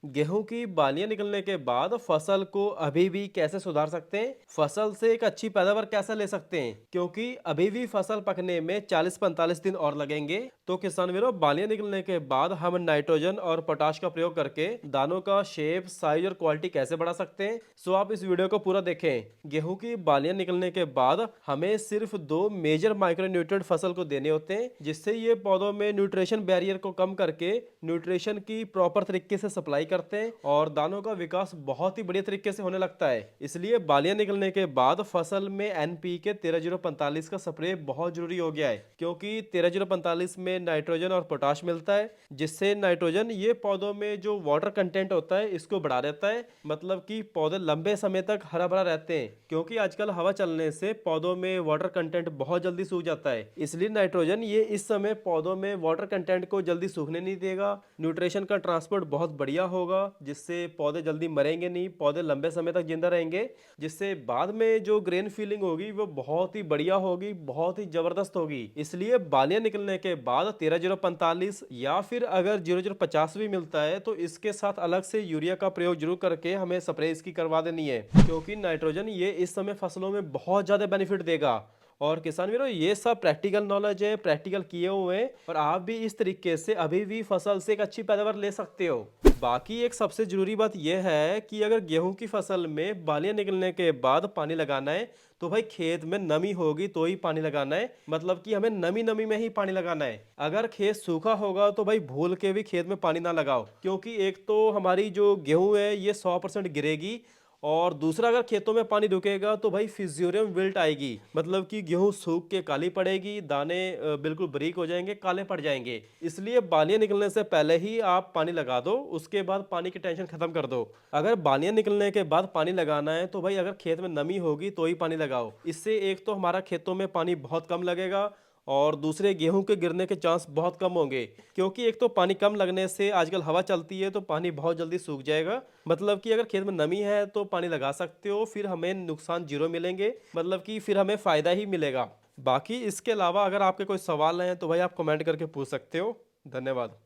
गेहूं की बालियां निकलने के बाद फसल को अभी भी कैसे सुधार सकते हैं? फसल से एक अच्छी पैदावार कैसे ले सकते हैं? क्योंकि अभी भी फसल पकने में 40-45 दिन और लगेंगे। तो किसान वीरों, बालियां निकलने के बाद हम नाइट्रोजन और पोटाश का प्रयोग करके दानों का शेप, साइज और क्वालिटी कैसे बढ़ा सकते हैं? सो आप इस वीडियो को पूरा देखें। गेहूं की बालियां निकलने के बाद हमें सिर्फ दो मेजर माइक्रोन्यूट्रिएंट फसल को देने होते हैं, जिससे ये पौधों में न्यूट्रिशन बैरियर को कम करके न्यूट्रिशन की प्रॉपर तरीके से सप्लाई करते हैं और दानों का विकास बहुत ही बढ़िया तरीके से होने लगता है। इसलिए बालियां निकलने के बाद फसल में एनपीके 13-045 का स्प्रे बहुत जरूरी हो गया है, क्योंकि 13-045 में नाइट्रोजन और पोटाश मिलता है, जिससे नाइट्रोजन ये पौधों में जो वाटर कंटेंट होता है इसको बढ़ा देता है। मतलब कि पौधे लंबे समय तक हरा भरा रहते हैं, क्योंकि आजकल हवा चलने से पौधों में वाटर कंटेंट बहुत जल्दी सूख जाता है। इसलिए नाइट्रोजन ये इस समय पौधों में वाटर कंटेंट को जल्दी सूखने नहीं देगा। न्यूट्रिशन का ट्रांसपोर्ट बहुत बढ़िया होगा, जिससे पौधे जल्दी मरेंगे नहीं, पौधे लंबे समय तक जिंदा रहेंगे, जिससे बाद में जो ग्रेन फीलिंग होगी वो बहुत ही बढ़िया होगी, बहुत ही जबरदस्त होगी। इसलिए बालियां निकलने के बाद 13-045 या फिर अगर 0050 भी मिलता है तो इसके साथ अलग से यूरिया का प्रयोग जरूर करके हमें स्प्रे इसकी करवा देनी है, क्योंकि नाइट्रोजन ये इस समय फसलों में बहुत ज्यादा बेनिफिट देगा। और किसान वीरों, ये सब प्रैक्टिकल नॉलेज है, प्रैक्टिकल किए हुए हैं, और आप भी इस तरीके से अभी भी फसल से एक अच्छी पैदावार ले सकते हो। बाकी एक सबसे जरूरी बात यह है कि अगर गेहूं की फसल में बालियां निकलने के बाद पानी लगाना है तो भाई खेत में नमी होगी तो ही पानी लगाना है। मतलब कि हमें नमी नमी में ही पानी लगाना है। अगर खेत सूखा होगा तो भाई भूल के भी खेत में पानी ना लगाओ, क्योंकि एक तो हमारी जो गेहूं है ये 100% गिरेगी, और दूसरा अगर खेतों में पानी रुकेगा तो भाई फिजियोरियम विल्ट आएगी। मतलब कि गेहूं सूख के काली पड़ेगी, दाने बिल्कुल बारीक हो जाएंगे, काले पड़ जाएंगे। इसलिए बालियां निकलने से पहले ही आप पानी लगा दो, उसके बाद पानी की टेंशन खत्म कर दो। अगर बालियां निकलने के बाद पानी लगाना है तो भाई अगर खेत में नमी होगी तो ही पानी लगाओ। इससे एक तो हमारा खेतों में पानी बहुत कम लगेगा, और दूसरे गेहूं के गिरने के चांस बहुत कम होंगे, क्योंकि एक तो पानी कम लगने से आजकल हवा चलती है तो पानी बहुत जल्दी सूख जाएगा। मतलब कि अगर खेत में नमी है तो पानी लगा सकते हो, फिर हमें नुकसान जीरो मिलेंगे, मतलब कि फिर हमें फायदा ही मिलेगा। बाकी इसके अलावा अगर आपके कोई सवाल हैं तो भाई आप कमेंट करके पूछ सकते हो। धन्यवाद।